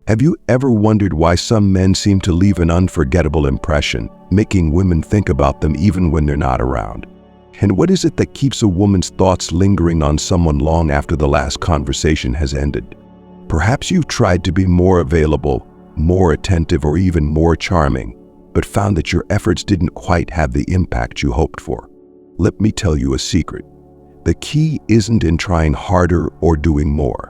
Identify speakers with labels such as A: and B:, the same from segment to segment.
A: Have you ever wondered why some men seem to leave an unforgettable impression, making women think about them even when they're not around? And what is it that keeps a woman's thoughts lingering on someone long after the last conversation has ended? Perhaps you've tried to be more available, more attentive, or even more charming, but found that your efforts didn't quite have the impact you hoped for. Let me tell you a secret. The key isn't in trying harder or doing more.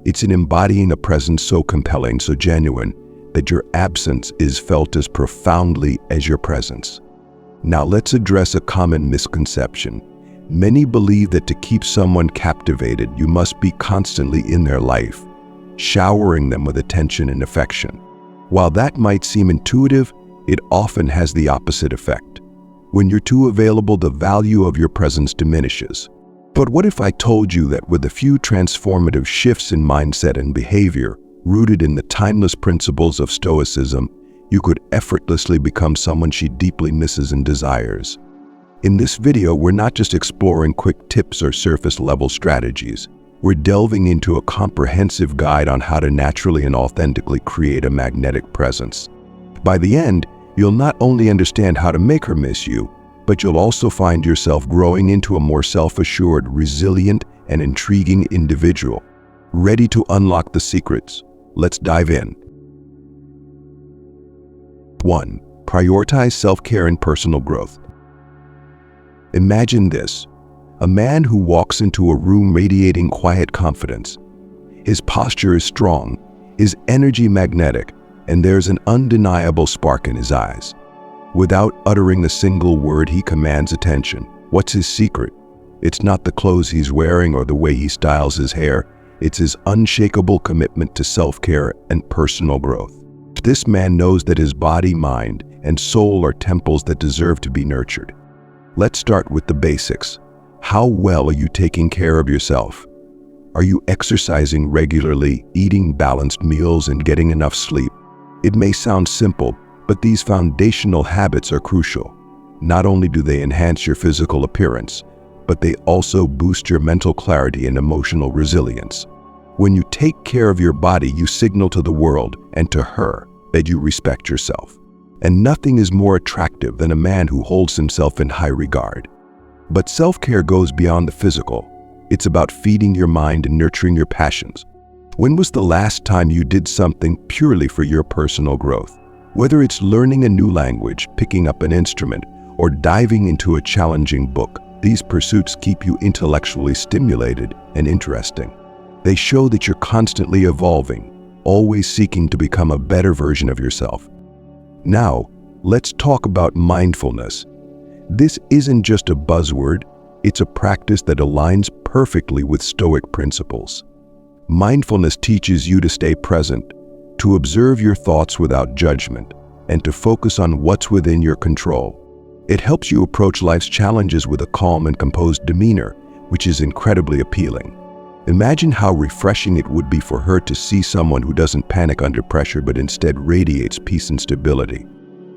A: It's in embodying a presence so compelling, so genuine, that your absence is felt as profoundly as your presence. Now let's address a common misconception. Many believe that to keep someone captivated, you must be constantly in their life, showering them with attention and affection. While that might seem intuitive, it often has the opposite effect. When you're too available, the value of your presence diminishes. But what if I told you that with a few transformative shifts in mindset and behavior, rooted in the timeless principles of Stoicism, you could effortlessly become someone she deeply misses and desires? In this video, we're not just exploring quick tips or surface-level strategies. We're delving into a comprehensive guide on how to naturally and authentically create a magnetic presence. By the end, you'll not only understand how to make her miss you, but you'll also find yourself growing into a more self-assured, resilient, and intriguing individual. Ready to unlock the secrets? Let's dive in. 1. Prioritize self-care and personal growth. Imagine this: a man who walks into a room radiating quiet confidence. His posture is strong, his energy magnetic, and there's an undeniable spark in his eyes. Without uttering a single word, he commands attention. What's his secret? It's not the clothes he's wearing or the way he styles his hair. It's his unshakable commitment to self-care and personal growth. This man knows that his body, mind, and soul are temples that deserve to be nurtured. Let's start with the basics. How well are you taking care of yourself? Are you exercising regularly, eating balanced meals, and getting enough sleep? It may sound simple, but these foundational habits are crucial. Not only do they enhance your physical appearance, but they also boost your mental clarity and emotional resilience. When you take care of your body, you signal to the world and to her that you respect yourself. And nothing is more attractive than a man who holds himself in high regard. But self-care goes beyond the physical. It's about feeding your mind and nurturing your passions. When was the last time you did something purely for your personal growth? Whether it's learning a new language, picking up an instrument, or diving into a challenging book, these pursuits keep you intellectually stimulated and interesting. They show that you're constantly evolving, always seeking to become a better version of yourself. Now, let's talk about mindfulness. This isn't just a buzzword, it's a practice that aligns perfectly with Stoic principles. Mindfulness teaches you to stay present, to observe your thoughts without judgment, and to focus on what's within your control. It helps you approach life's challenges with a calm and composed demeanor, which is incredibly appealing. Imagine how refreshing it would be for her to see someone who doesn't panic under pressure but instead radiates peace and stability.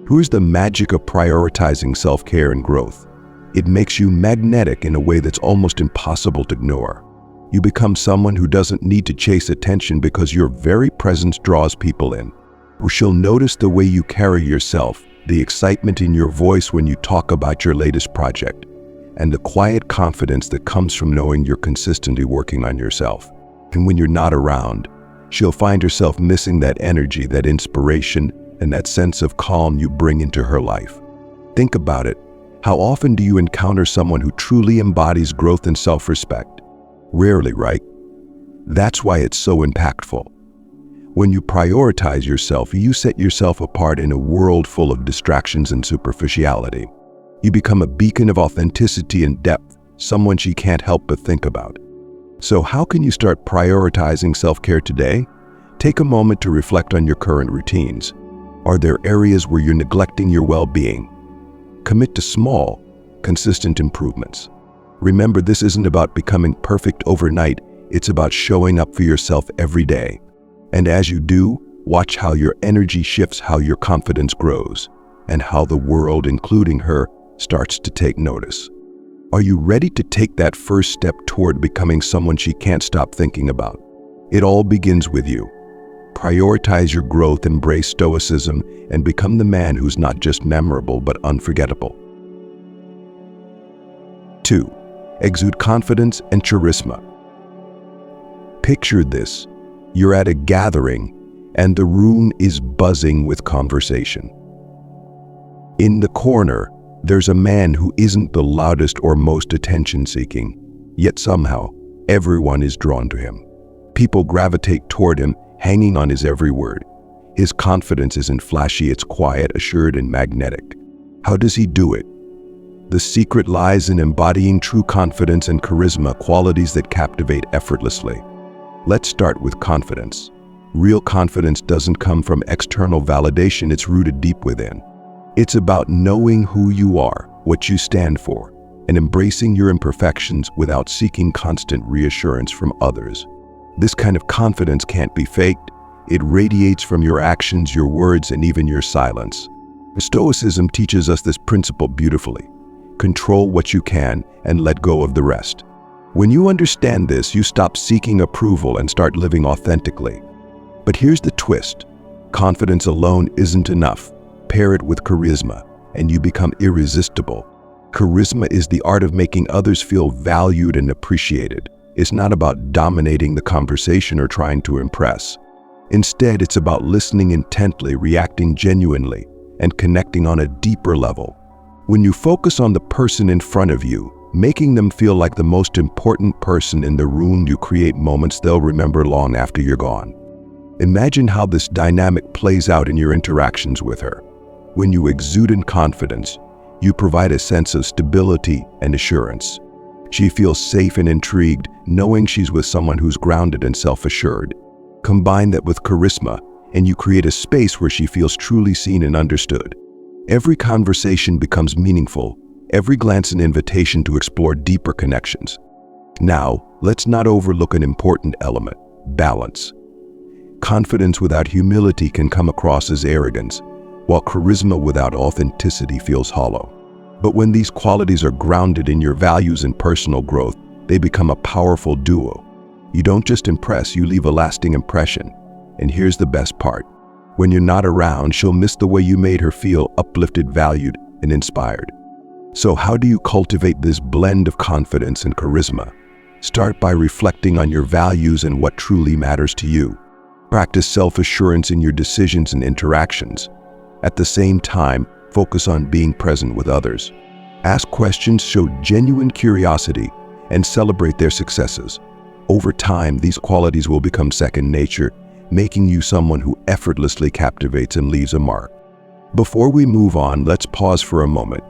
A: Here's the magic of prioritizing self-care and growth. It makes you magnetic in a way that's almost impossible to ignore. You become someone who doesn't need to chase attention because your very presence draws people in. Or she'll notice the way you carry yourself, the excitement in your voice when you talk about your latest project, and the quiet confidence that comes from knowing you're consistently working on yourself. And when you're not around, she'll find herself missing that energy, that inspiration, and that sense of calm you bring into her life. Think about it. How often do you encounter someone who truly embodies growth and self-respect? Rarely, right? That's why it's so impactful. When you prioritize yourself, you set yourself apart in a world full of distractions and superficiality. You become a beacon of authenticity and depth, someone she can't help but think about. So how can you start prioritizing self-care today? Take a moment to reflect on your current routines. Are there areas where you're neglecting your well-being? Commit to small, consistent improvements. Remember, this isn't about becoming perfect overnight. It's about showing up for yourself every day. And as you do, watch how your energy shifts, how your confidence grows, and how the world, including her, starts to take notice. Are you ready to take that first step toward becoming someone she can't stop thinking about? It all begins with you. prioritize your growth, embrace Stoicism, and become the man who's not just memorable but unforgettable. 2. Exude confidence and charisma. Picture this. You're at a gathering, and the room is buzzing with conversation. In the corner, there's a man who isn't the loudest or most attention-seeking, yet somehow, everyone is drawn to him. People gravitate toward him, hanging on his every word. His confidence isn't flashy, it's quiet, assured, and magnetic. How does he do it? The secret lies in embodying true confidence and charisma, qualities that captivate effortlessly. Let's start with confidence. Real confidence doesn't come from external validation, it's rooted deep within. It's about knowing who you are, what you stand for, and embracing your imperfections without seeking constant reassurance from others. This kind of confidence can't be faked. It radiates from your actions, your words, and even your silence. Stoicism teaches us this principle beautifully. Control what you can and let go of the rest. When you understand this, you stop seeking approval and start living authentically. But here's the twist. Confidence alone isn't enough. Pair it with charisma, and you become irresistible. Charisma is the art of making others feel valued and appreciated. It's not about dominating the conversation or trying to impress. Instead, it's about listening intently, reacting genuinely, and connecting on a deeper level. When you focus on the person in front of you, making them feel like the most important person in the room, you create moments they'll remember long after you're gone. Imagine how this dynamic plays out in your interactions with her. When you exude in confidence, you provide a sense of stability and assurance. She feels safe and intrigued, knowing she's with someone who's grounded and self-assured. Combine that with charisma, and you create a space where she feels truly seen and understood. Every conversation becomes meaningful, every glance an invitation to explore deeper connections. Now, let's not overlook an important element: balance. Confidence without humility can come across as arrogance, while charisma without authenticity feels hollow. But when these qualities are grounded in your values and personal growth, they become a powerful duo. You don't just impress, you leave a lasting impression. And here's the best part. When you're not around, she'll miss the way you made her feel uplifted, valued, and inspired. So how do you cultivate this blend of confidence and charisma? Start by reflecting on your values and what truly matters to you. Practice self-assurance in your decisions and interactions. At the same time, focus on being present with others. Ask questions, show genuine curiosity, and celebrate their successes. Over time, these qualities will become second nature, making you someone who effortlessly captivates and leaves a mark. Before we move on, let's pause for a moment.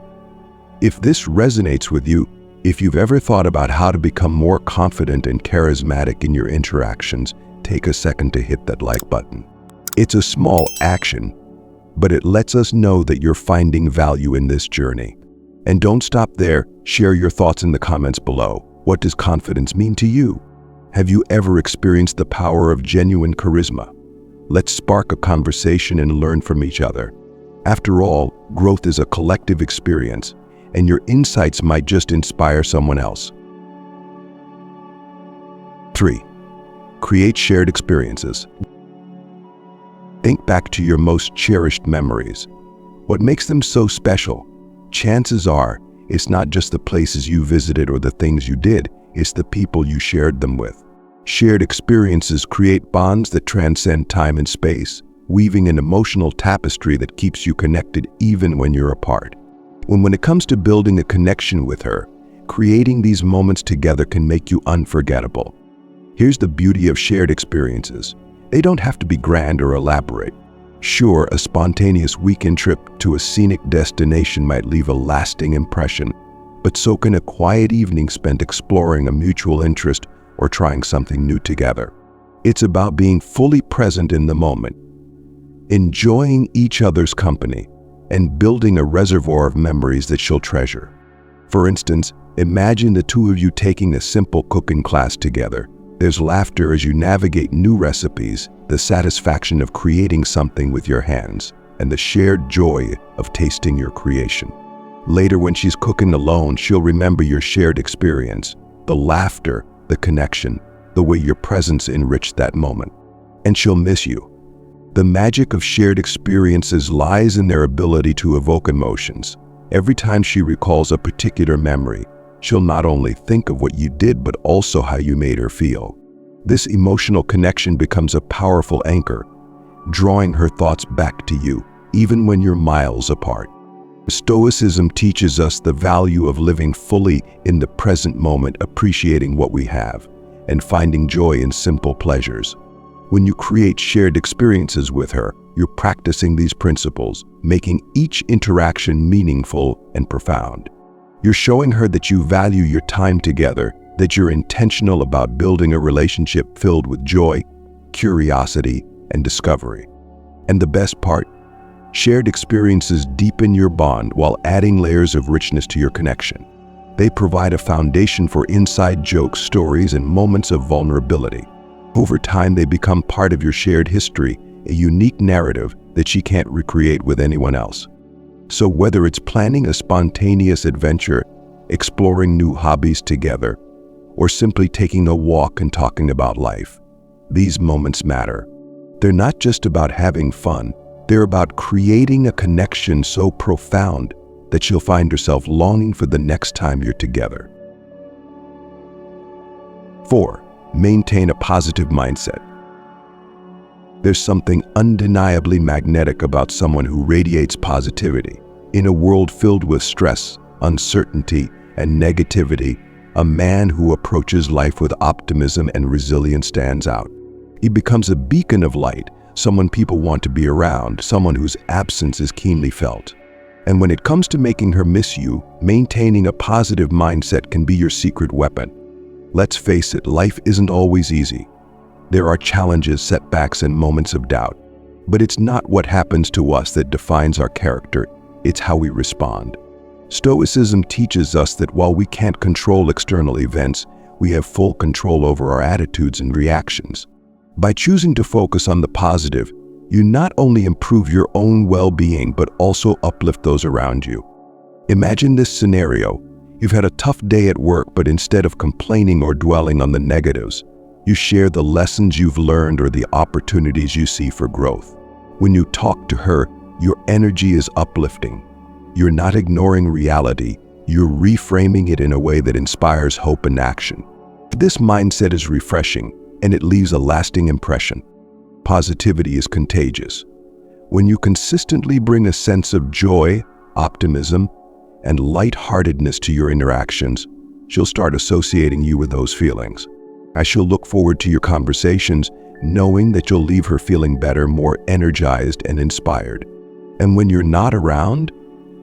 A: If this resonates with you, if you've ever thought about how to become more confident and charismatic in your interactions, take a second to hit that like button. It's a small action, but it lets us know that you're finding value in this journey. And don't stop there, share your thoughts in the comments below. What does confidence mean to you? Have you ever experienced the power of genuine charisma? Let's spark a conversation and learn from each other. After all, growth is a collective experience, and your insights might just inspire someone else. 3. Create shared experiences. Think back to your most cherished memories. What makes them so special? Chances are, it's not just the places you visited or the things you did, it's the people you shared them with. Shared experiences create bonds that transcend time and space, weaving an emotional tapestry that keeps you connected even when you're apart. When it comes to building a connection with her, creating these moments together can make you unforgettable. Here's the beauty of shared experiences. They don't have to be grand or elaborate. Sure, a spontaneous weekend trip to a scenic destination might leave a lasting impression, but so can a quiet evening spent exploring a mutual interest or trying something new together. It's about being fully present in the moment, enjoying each other's company, and building a reservoir of memories that she'll treasure. For instance, imagine the two of you taking a simple cooking class together. There's laughter as you navigate new recipes, the satisfaction of creating something with your hands, and the shared joy of tasting your creation. Later, when she's cooking alone, she'll remember your shared experience, the laughter, the connection, the way your presence enriched that moment. And she'll miss you. The magic of shared experiences lies in their ability to evoke emotions. Every time she recalls a particular memory, she'll not only think of what you did but also how you made her feel. This emotional connection becomes a powerful anchor, drawing her thoughts back to you, even when you're miles apart. Stoicism teaches us the value of living fully in the present moment, appreciating what we have, and finding joy in simple pleasures. When you create shared experiences with her, you're practicing these principles, making each interaction meaningful and profound. You're showing her that you value your time together, that you're intentional about building a relationship filled with joy, curiosity, and discovery. And the best part, shared experiences deepen your bond while adding layers of richness to your connection. They provide a foundation for inside jokes, stories, and moments of vulnerability. Over time, they become part of your shared history, a unique narrative that she can't recreate with anyone else. So whether it's planning a spontaneous adventure, exploring new hobbies together, or simply taking a walk and talking about life, these moments matter. They're not just about having fun, they're about creating a connection so profound that she'll find herself longing for the next time you're together. 4. Maintain a positive mindset. There's something undeniably magnetic about someone who radiates positivity. In a world filled with stress, uncertainty, and negativity, a man who approaches life with optimism and resilience stands out. He becomes a beacon of light, someone people want to be around, someone whose absence is keenly felt. And when it comes to making her miss you, maintaining a positive mindset can be your secret weapon. Let's face it, life isn't always easy. There are challenges, setbacks, and moments of doubt. But it's not what happens to us that defines our character, it's how we respond. Stoicism teaches us that while we can't control external events, we have full control over our attitudes and reactions. By choosing to focus on the positive, you not only improve your own well-being but also uplift those around you. Imagine this scenario. You've had a tough day at work, but instead of complaining or dwelling on the negatives, you share the lessons you've learned or the opportunities you see for growth. When you talk to her, your energy is uplifting. You're not ignoring reality, you're reframing it in a way that inspires hope and action. This mindset is refreshing, and it leaves a lasting impression. Positivity is contagious. When you consistently bring a sense of joy, optimism, and lightheartedness to your interactions, she'll start associating you with those feelings. She'll look forward to your conversations, knowing that you'll leave her feeling better, more energized, and inspired. And when you're not around,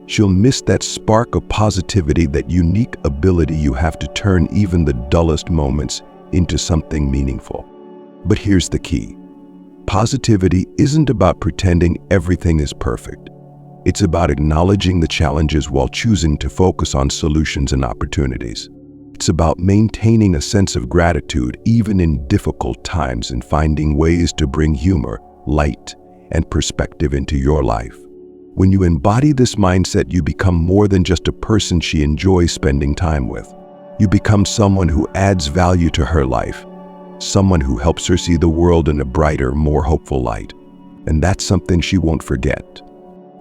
A: she'll miss that spark of positivity, that unique ability you have to turn even the dullest moments into something meaningful. But here's the key. Positivity isn't about pretending everything is perfect. It's about acknowledging the challenges while choosing to focus on solutions and opportunities. It's about maintaining a sense of gratitude even in difficult times and finding ways to bring humor, light, and perspective into your life. When you embody this mindset, you become more than just a person she enjoys spending time with. You become someone who adds value to her life, someone who helps her see the world in a brighter, more hopeful light. And that's something she won't forget.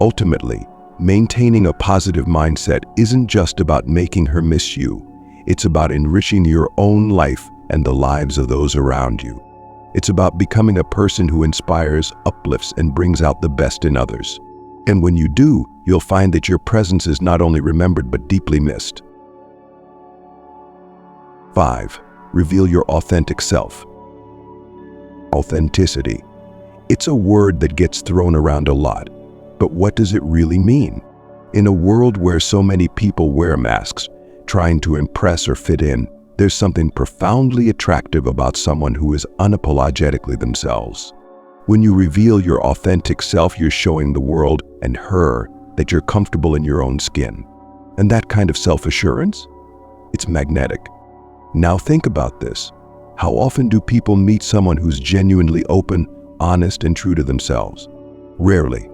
A: Ultimately, maintaining a positive mindset isn't just about making her miss you. It's about enriching your own life and the lives of those around you. It's about becoming a person who inspires, uplifts, and brings out the best in others. And when you do, you'll find that your presence is not only remembered but deeply missed. 5. Reveal your authentic self. Authenticity. It's a word that gets thrown around a lot, but what does it really mean? In a world where so many people wear masks, trying to impress or fit in, there's something profoundly attractive about someone who is unapologetically themselves. When you reveal your authentic self, you're showing the world and her that you're comfortable in your own skin. And that kind of self-assurance? It's magnetic. Now think about this. How often do people meet someone who's genuinely open, honest, and true to themselves? Rarely.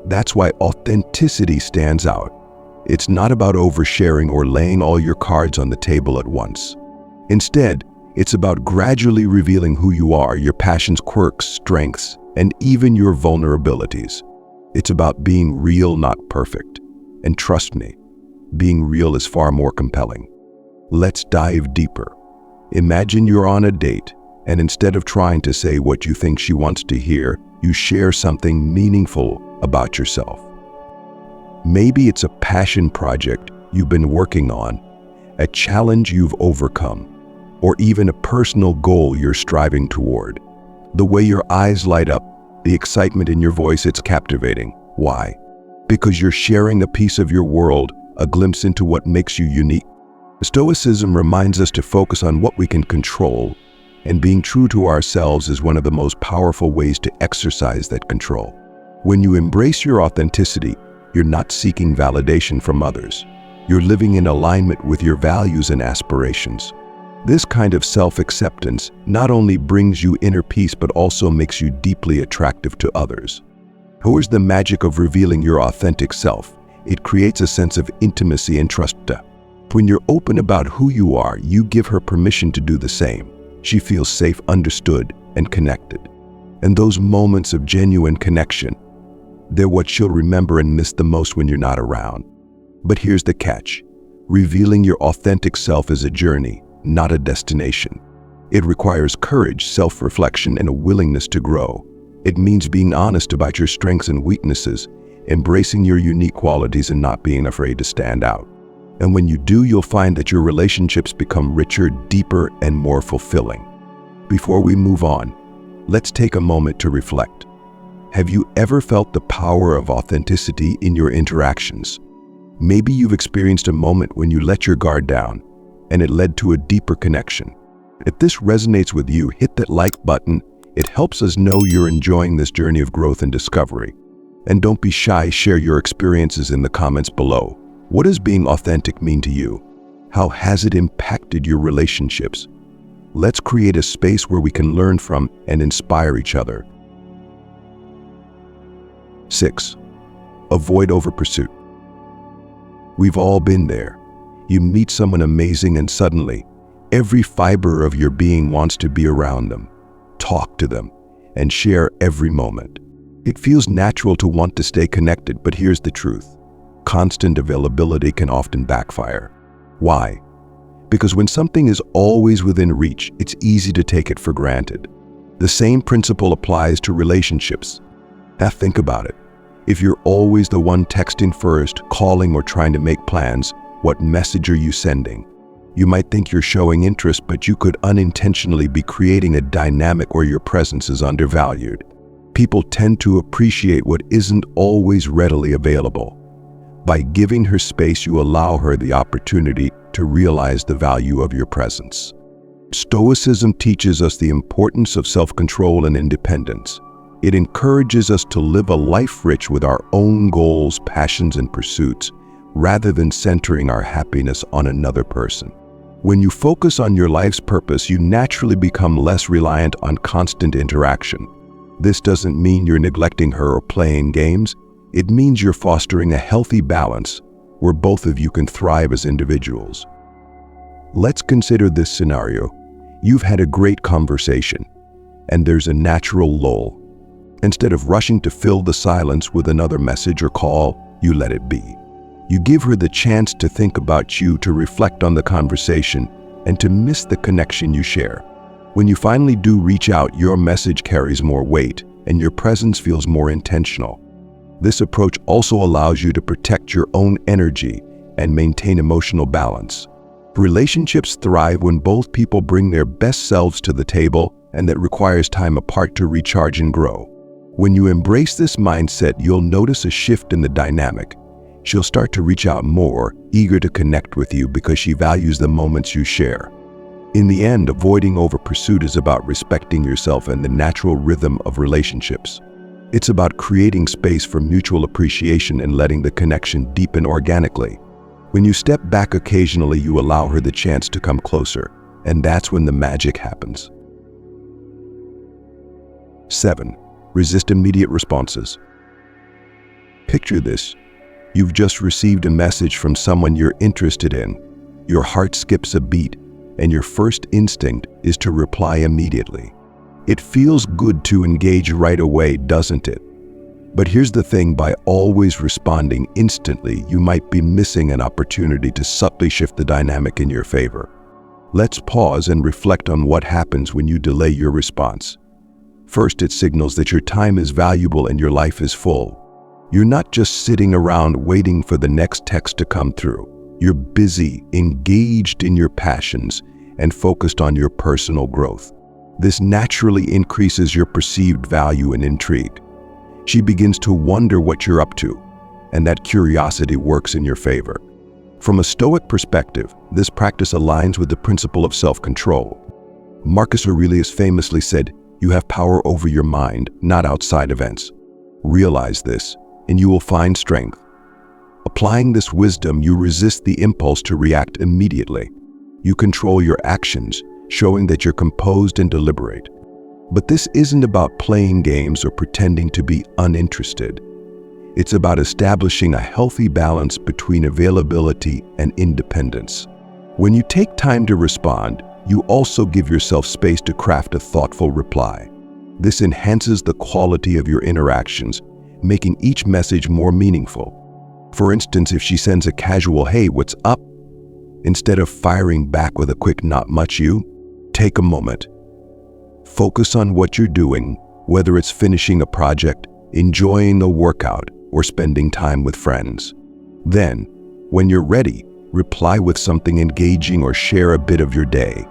A: That's why authenticity stands out. It's not about oversharing or laying all your cards on the table at once. Instead, it's about gradually revealing who you are, your passions, quirks, strengths, and even your vulnerabilities. It's about being real, not perfect. And trust me, being real is far more compelling. Let's dive deeper. Imagine you're on a date, and instead of trying to say what you think she wants to hear, you share something meaningful about yourself. Maybe it's a passion project you've been working on, a challenge you've overcome, or even a personal goal you're striving toward. The way your eyes light up, the excitement in your voice, it's captivating. Why? Because you're sharing a piece of your world, a glimpse into what makes you unique. Stoicism reminds us to focus on what we can control, and being true to ourselves is one of the most powerful ways to exercise that control. When you embrace your authenticity, you're not seeking validation from others. You're living in alignment with your values and aspirations. This kind of self-acceptance not only brings you inner peace but also makes you deeply attractive to others. Here's the magic of revealing your authentic self. It creates a sense of intimacy and trust. When you're open about who you are, you give her permission to do the same. She feels safe, understood, and connected. And those moments of genuine connection, they're what she'll remember and miss the most when you're not around. But here's the catch. Revealing your authentic self is a journey, not a destination. It requires courage, self-reflection, and a willingness to grow. It means being honest about your strengths and weaknesses, embracing your unique qualities and not being afraid to stand out. And when you do, you'll find that your relationships become richer, deeper, and more fulfilling. Before we move on, let's take a moment to reflect. Have you ever felt the power of authenticity in your interactions? Maybe you've experienced a moment when you let your guard down, and it led to a deeper connection. If this resonates with you, hit that like button. It helps us know you're enjoying this journey of growth and discovery. And don't be shy, share your experiences in the comments below. What does being authentic mean to you? How has it impacted your relationships? Let's create a space where we can learn from and inspire each other. 6. Avoid overpursuit. We've all been there. You meet someone amazing and suddenly, every fiber of your being wants to be around them, talk to them, and share every moment. It feels natural to want to stay connected, but here's the truth. Constant availability can often backfire. Why? Because when something is always within reach, it's easy to take it for granted. The same principle applies to relationships. Now think about it. If you're always the one texting first, calling, or trying to make plans, what message are you sending? You might think you're showing interest, but you could unintentionally be creating a dynamic where your presence is undervalued. People tend to appreciate what isn't always readily available. By giving her space, you allow her the opportunity to realize the value of your presence. Stoicism teaches us the importance of self-control and independence. It encourages us to live a life rich with our own goals, passions, and pursuits, rather than centering our happiness on another person. When you focus on your life's purpose, you naturally become less reliant on constant interaction. This doesn't mean you're neglecting her or playing games. It means you're fostering a healthy balance where both of you can thrive as individuals. Let's consider this scenario. You've had a great conversation, and there's a natural lull. Instead of rushing to fill the silence with another message or call, you let it be. You give her the chance to think about you, to reflect on the conversation, and to miss the connection you share. When you finally do reach out, your message carries more weight, and your presence feels more intentional. This approach also allows you to protect your own energy and maintain emotional balance. Relationships thrive when both people bring their best selves to the table, and that requires time apart to recharge and grow. When you embrace this mindset, you'll notice a shift in the dynamic. She'll start to reach out more, eager to connect with you because she values the moments you share. In the end, avoiding overpursuit is about respecting yourself and the natural rhythm of relationships. It's about creating space for mutual appreciation and letting the connection deepen organically. When you step back occasionally, you allow her the chance to come closer, and that's when the magic happens. 7. Resist immediate responses. Picture this. You've just received a message from someone you're interested in. Your heart skips a beat, and your first instinct is to reply immediately. It feels good to engage right away, doesn't it? But here's the thing, by always responding instantly, you might be missing an opportunity to subtly shift the dynamic in your favor. Let's pause and reflect on what happens when you delay your response. First, it signals that your time is valuable and your life is full. You're not just sitting around waiting for the next text to come through. You're busy, engaged in your passions, and focused on your personal growth. This naturally increases your perceived value and intrigue. She begins to wonder what you're up to, and that curiosity works in your favor. From a Stoic perspective, this practice aligns with the principle of self-control. Marcus Aurelius famously said, "You have power over your mind, not outside events." Realize this, and you will find strength. Applying this wisdom, you resist the impulse to react immediately. You control your actions, showing that you're composed and deliberate. But this isn't about playing games or pretending to be uninterested. It's about establishing a healthy balance between availability and independence. When you take time to respond, you also give yourself space to craft a thoughtful reply. This enhances the quality of your interactions, making each message more meaningful. For instance, if she sends a casual "Hey, what's up?" instead of firing back with a quick "Not much, you?" take a moment. Focus on what you're doing, whether it's finishing a project, enjoying a workout, or spending time with friends. Then, when you're ready, reply with something engaging or share a bit of your day.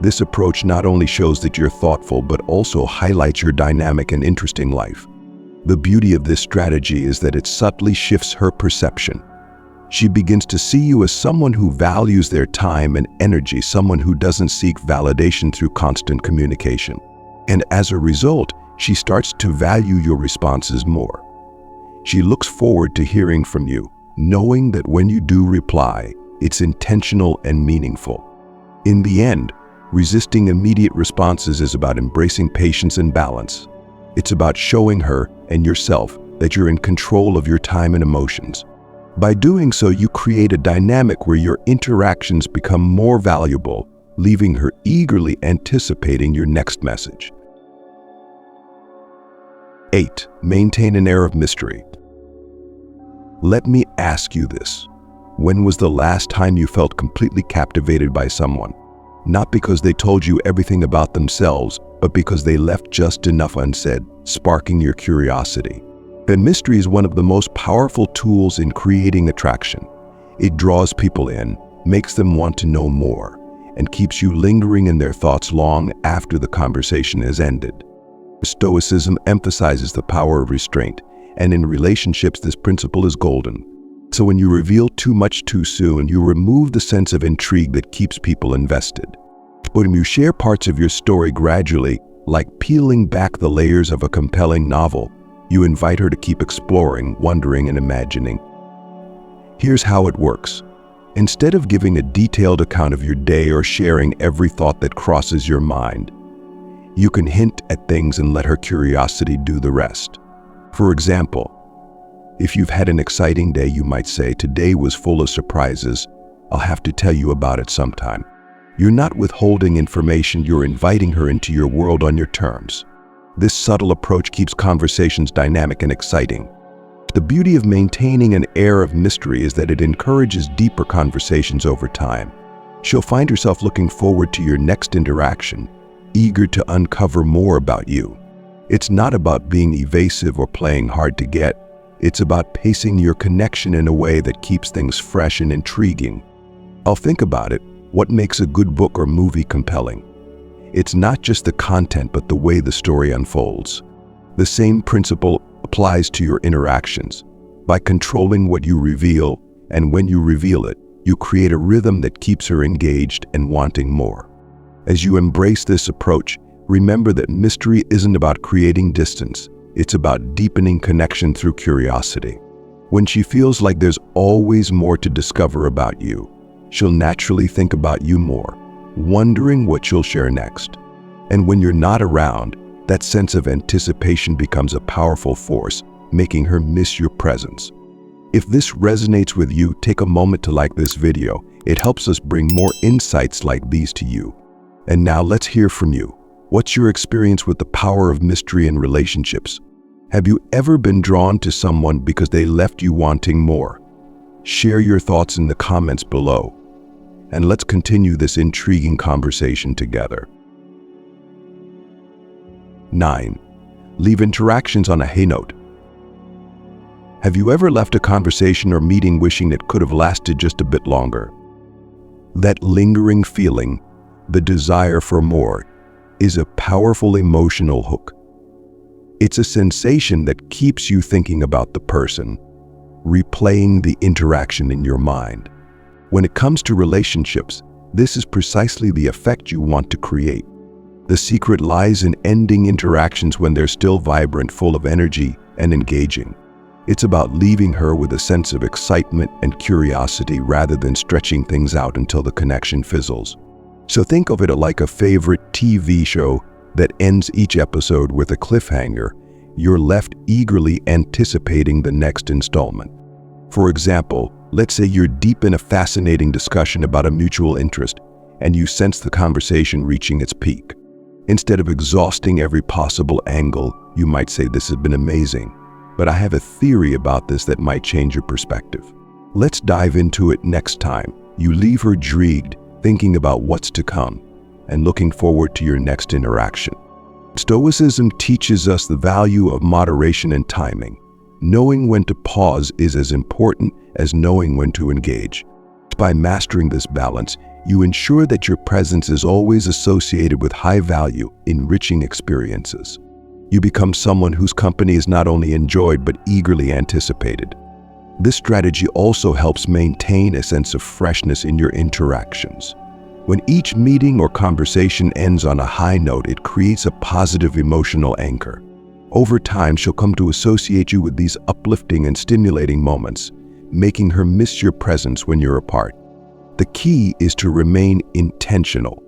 A: This approach not only shows that you're thoughtful, but also highlights your dynamic and interesting life. The beauty of this strategy is that it subtly shifts her perception. She begins to see you as someone who values their time and energy, someone who doesn't seek validation through constant communication. And as a result, she starts to value your responses more. She looks forward to hearing from you, knowing that when you do reply, it's intentional and meaningful. In the end, resisting immediate responses is about embracing patience and balance. It's about showing her and yourself that you're in control of your time and emotions. By doing so, you create a dynamic where your interactions become more valuable, leaving her eagerly anticipating your next message. 8. Maintain an air of mystery. Let me ask you this. When was the last time you felt completely captivated by someone? Not because they told you everything about themselves, but because they left just enough unsaid, sparking your curiosity. And mystery is one of the most powerful tools in creating attraction. It draws people in, makes them want to know more, and keeps you lingering in their thoughts long after the conversation has ended. Stoicism emphasizes the power of restraint, and in relationships this principle is golden. So when you reveal too much too soon, you remove the sense of intrigue that keeps people invested. But when you share parts of your story gradually, like peeling back the layers of a compelling novel, you invite her to keep exploring, wondering, and imagining. Here's how it works. Instead of giving a detailed account of your day or sharing every thought that crosses your mind, you can hint at things and let her curiosity do the rest. For example, if you've had an exciting day, you might say, "Today was full of surprises. I'll have to tell you about it sometime." You're not withholding information, you're inviting her into your world on your terms. This subtle approach keeps conversations dynamic and exciting. The beauty of maintaining an air of mystery is that it encourages deeper conversations over time. She'll find herself looking forward to your next interaction, eager to uncover more about you. It's not about being evasive or playing hard to get. It's about pacing your connection in a way that keeps things fresh and intriguing. I'll think about it. What makes a good book or movie compelling? It's not just the content, but the way the story unfolds. The same principle applies to your interactions. By controlling what you reveal, and when you reveal it, you create a rhythm that keeps her engaged and wanting more. As you embrace this approach, remember that mystery isn't about creating distance. It's about deepening connection through curiosity. When she feels like there's always more to discover about you, she'll naturally think about you more, wondering what you'll share next. And when you're not around, that sense of anticipation becomes a powerful force, making her miss your presence. If this resonates with you, take a moment to like this video. It helps us bring more insights like these to you. And now let's hear from you. What's your experience with the power of mystery in relationships? Have you ever been drawn to someone because they left you wanting more? Share your thoughts in the comments below, and let's continue this intriguing conversation together. 9. Leave interactions on a high note. Have you ever left a conversation or meeting wishing it could have lasted just a bit longer? That lingering feeling, the desire for more, is a powerful emotional hook. It's a sensation that keeps you thinking about the person, replaying the interaction in your mind. When it comes to relationships, this is precisely the effect you want to create. The secret lies in ending interactions when they're still vibrant, full of energy, and engaging. It's about leaving her with a sense of excitement and curiosity rather than stretching things out until the connection fizzles. So think of it like a favorite TV show that ends each episode with a cliffhanger. You're left eagerly anticipating the next installment. For example, let's say you're deep in a fascinating discussion about a mutual interest, and you sense the conversation reaching its peak. Instead of exhausting every possible angle, you might say, "This has been amazing, but I have a theory about this that might change your perspective." Let's dive into it next time. You leave her intrigued, thinking about what's to come, and looking forward to your next interaction. Stoicism teaches us the value of moderation and timing. Knowing when to pause is as important as knowing when to engage. By mastering this balance, you ensure that your presence is always associated with high-value, enriching experiences. You become someone whose company is not only enjoyed but eagerly anticipated. This strategy also helps maintain a sense of freshness in your interactions. When each meeting or conversation ends on a high note, it creates a positive emotional anchor. Over time, she'll come to associate you with these uplifting and stimulating moments, making her miss your presence when you're apart. The key is to remain intentional.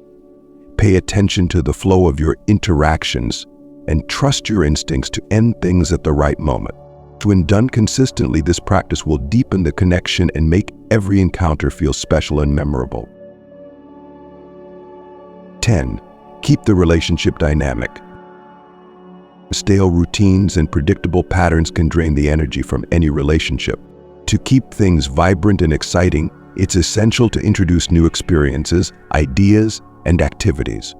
A: Pay attention to the flow of your interactions and trust your instincts to end things at the right moment. When done consistently, this practice will deepen the connection and make every encounter feel special and memorable. 10. Keep the relationship dynamic. Stale routines and predictable patterns can drain the energy from any relationship. To keep things vibrant and exciting, it's essential to introduce new experiences, ideas, and activities.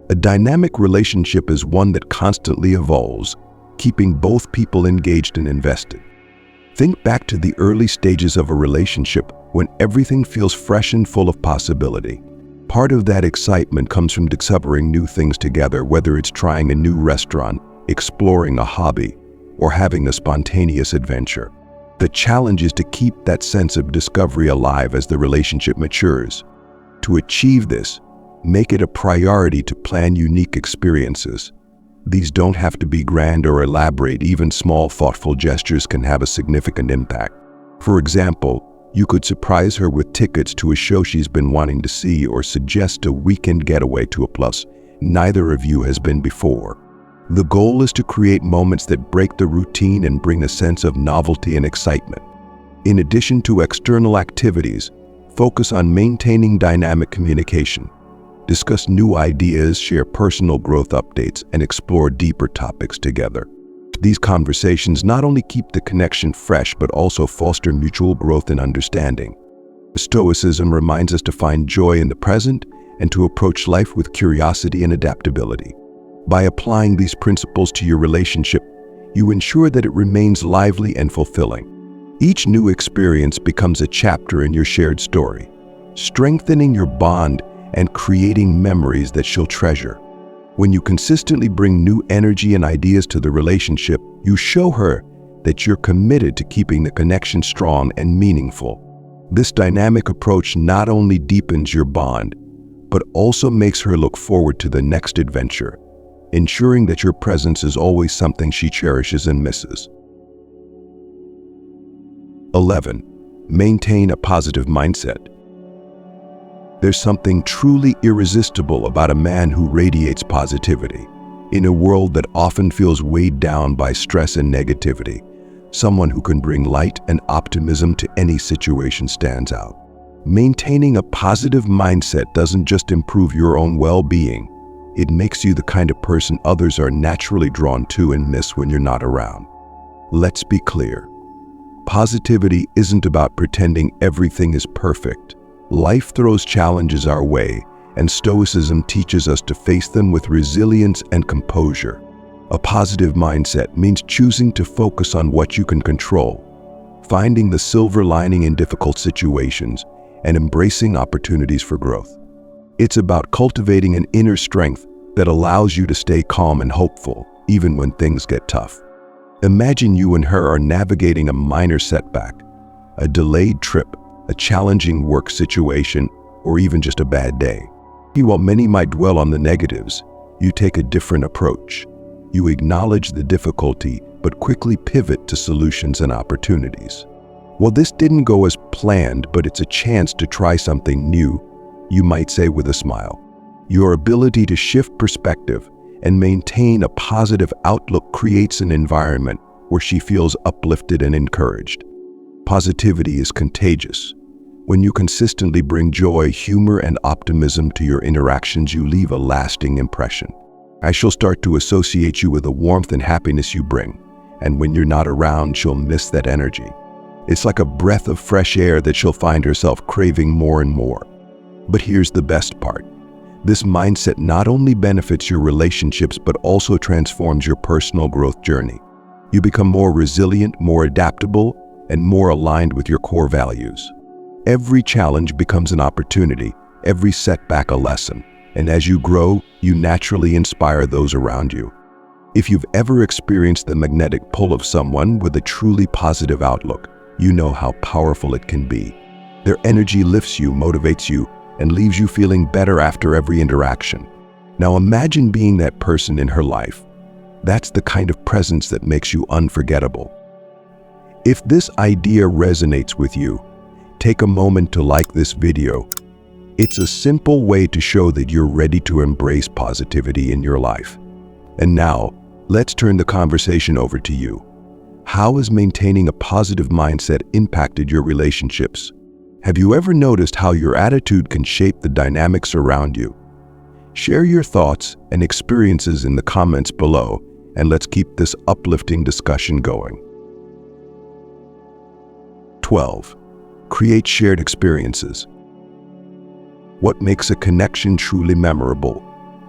A: A dynamic relationship is one that constantly evolves, keeping both people engaged and invested. Think back to the early stages of a relationship when everything feels fresh and full of possibility. Part of that excitement comes from discovering new things together, whether it's trying a new restaurant, exploring a hobby, or having a spontaneous adventure. The challenge is to keep that sense of discovery alive as the relationship matures. To achieve this, make it a priority to plan unique experiences. These don't have to be grand or elaborate. Even small, thoughtful gestures can have a significant impact. For example, you could surprise her with tickets to a show she's been wanting to see, or suggest a weekend getaway to a place neither of you has been before. The goal is to create moments that break the routine and bring a sense of novelty and excitement. In addition to external activities, focus on maintaining dynamic communication. Discuss new ideas, share personal growth updates, and explore deeper topics together. These conversations not only keep the connection fresh, but also foster mutual growth and understanding. Stoicism reminds us to find joy in the present and to approach life with curiosity and adaptability. By applying these principles to your relationship, you ensure that it remains lively and fulfilling. Each new experience becomes a chapter in your shared story, strengthening your bond and creating memories that she'll treasure. When you consistently bring new energy and ideas to the relationship, you show her that you're committed to keeping the connection strong and meaningful. This dynamic approach not only deepens your bond, but also makes her look forward to the next adventure, ensuring that your presence is always something she cherishes and misses. 11. Maintain a positive mindset. There's something truly irresistible about a man who radiates positivity. In a world that often feels weighed down by stress and negativity, someone who can bring light and optimism to any situation stands out. Maintaining a positive mindset doesn't just improve your own well-being, It makes you the kind of person others are naturally drawn to and miss when you're not around. Let's be clear. Positivity isn't about pretending everything is perfect. Life throws challenges our way, and Stoicism teaches us to face them with resilience and composure. A positive mindset means choosing to focus on what you can control, finding the silver lining in difficult situations, and embracing opportunities for growth. It's about cultivating an inner strength that allows you to stay calm and hopeful, even when things get tough. Imagine you and her are navigating a minor setback, a delayed trip, a challenging work situation, or even just a bad day. While many might dwell on the negatives, you take a different approach. You acknowledge the difficulty, but quickly pivot to solutions and opportunities. Well, this didn't go as planned, but it's a chance to try something new, you might say with a smile. Your ability to shift perspective and maintain a positive outlook creates an environment where she feels uplifted and encouraged. Positivity is contagious. When you consistently bring joy, humor, and optimism to your interactions, you leave a lasting impression. She'll start to associate you with the warmth and happiness you bring, and when you're not around, she'll miss that energy. It's like a breath of fresh air that she'll find herself craving more and more. But here's the best part. This mindset not only benefits your relationships, but also transforms your personal growth journey. You become more resilient, more adaptable, and more aligned with your core values. Every challenge becomes an opportunity, every setback a lesson, and as you grow, you naturally inspire those around you. If you've ever experienced the magnetic pull of someone with a truly positive outlook, you know how powerful it can be. Their energy lifts you, motivates you, and leaves you feeling better after every interaction. Now imagine being that person in her life. That's the kind of presence that makes you unforgettable. If this idea resonates with you, take a moment to like this video. It's a simple way to show that you're ready to embrace positivity in your life. And now, let's turn the conversation over to you. How has maintaining a positive mindset impacted your relationships? Have you ever noticed how your attitude can shape the dynamics around you? Share your thoughts and experiences in the comments below, and let's keep this uplifting discussion going. 12. Create shared experiences. What makes a connection truly memorable?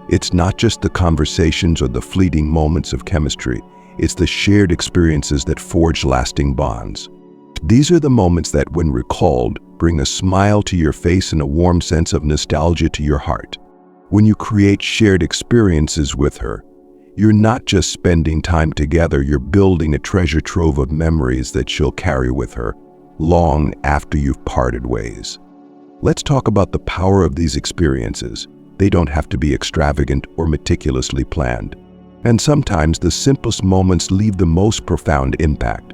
A: It's not just the conversations or the fleeting moments of chemistry. It's the shared experiences that forge lasting bonds. These are the moments that, when recalled, bring a smile to your face and a warm sense of nostalgia to your heart. When you create shared experiences with her, you're not just spending time together, you're building a treasure trove of memories that she'll carry with her long after you've parted ways. Let's talk about the power of these experiences. They don't have to be extravagant or meticulously planned. And sometimes the simplest moments leave the most profound impact.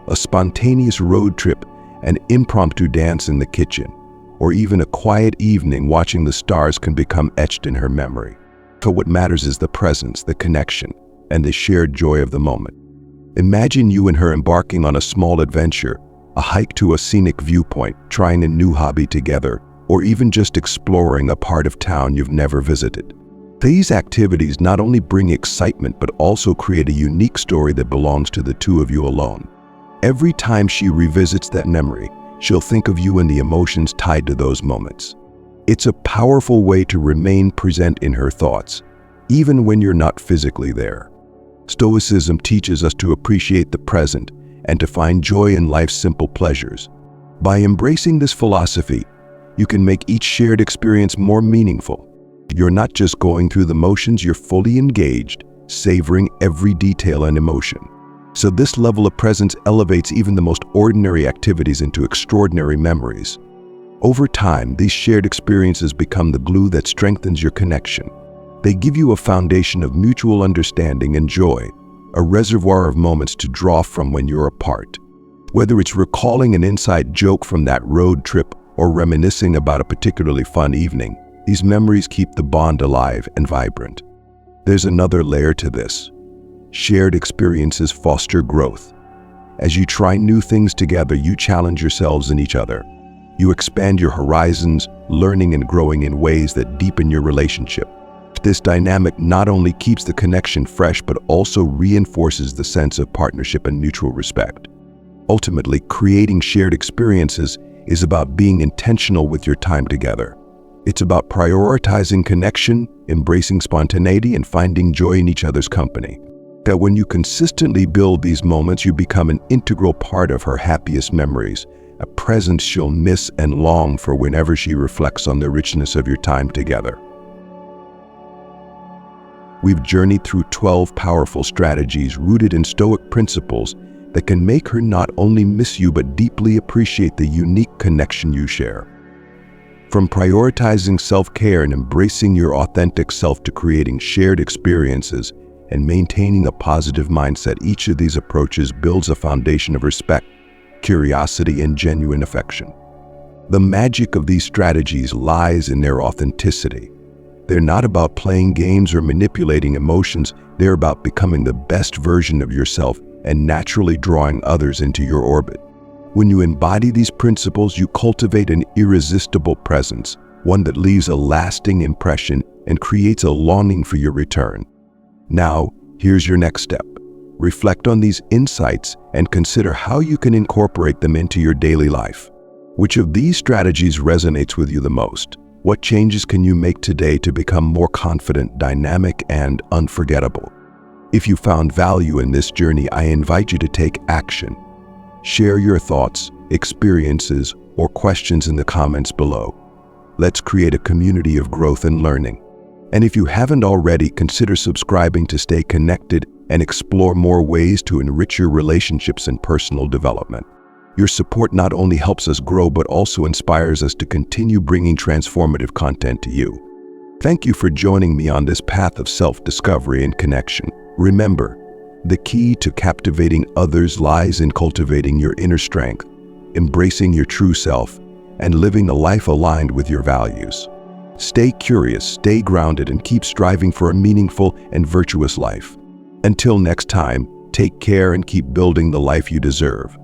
A: A spontaneous road trip, an impromptu dance in the kitchen, or even a quiet evening watching the stars can become etched in her memory. So what matters is the presence, the connection, and the shared joy of the moment. Imagine you and her embarking on a small adventure, a hike to a scenic viewpoint, trying a new hobby together, or even just exploring a part of town you've never visited. These activities not only bring excitement, but also create a unique story that belongs to the two of you alone. Every time she revisits that memory, she'll think of you and the emotions tied to those moments. It's a powerful way to remain present in her thoughts, even when you're not physically there. Stoicism teaches us to appreciate the present and to find joy in life's simple pleasures. By embracing this philosophy, you can make each shared experience more meaningful. You're not just going through the motions, you're fully engaged, savoring every detail and emotion. So this level of presence elevates even the most ordinary activities into extraordinary memories. Over time, these shared experiences become the glue that strengthens your connection. They give you a foundation of mutual understanding and joy, a reservoir of moments to draw from when you're apart. Whether it's recalling an inside joke from that road trip or reminiscing about a particularly fun evening, these memories keep the bond alive and vibrant. There's another layer to this. Shared experiences foster growth. As you try new things together, you challenge yourselves and each other. You expand your horizons, learning and growing in ways that deepen your relationship. This dynamic not only keeps the connection fresh but also reinforces the sense of partnership and mutual respect. Ultimately, creating shared experiences is about being intentional with your time together. It's about prioritizing connection, embracing spontaneity, and finding joy in each other's company. That when you consistently build these moments, you become an integral part of her happiest memories, a presence she'll miss and long for whenever she reflects on the richness of your time together. We've journeyed through 12 powerful strategies rooted in Stoic principles that can make her not only miss you but deeply appreciate the unique connection you share. From prioritizing self-care and embracing your authentic self to creating shared experiences and maintaining a positive mindset, each of these approaches builds a foundation of respect, curiosity, and genuine affection. The magic of these strategies lies in their authenticity. They're not about playing games or manipulating emotions. They're about becoming the best version of yourself and naturally drawing others into your orbit. When you embody these principles, you cultivate an irresistible presence, one that leaves a lasting impression and creates a longing for your return. Now, here's your next step. Reflect on these insights and consider how you can incorporate them into your daily life. Which of these strategies resonates with you the most? What changes can you make today to become more confident, dynamic, and unforgettable? If you found value in this journey, I invite you to take action. Share your thoughts, experiences, or questions in the comments below. Let's create a community of growth and learning. And if you haven't already, consider subscribing to stay connected and explore more ways to enrich your relationships and personal development. Your support not only helps us grow but also inspires us to continue bringing transformative content to you. Thank you for joining me on this path of self-discovery and connection. Remember, the key to captivating others lies in cultivating your inner strength, embracing your true self, and living a life aligned with your values. Stay curious, stay grounded, and keep striving for a meaningful and virtuous life. Until next time, take care and keep building the life you deserve.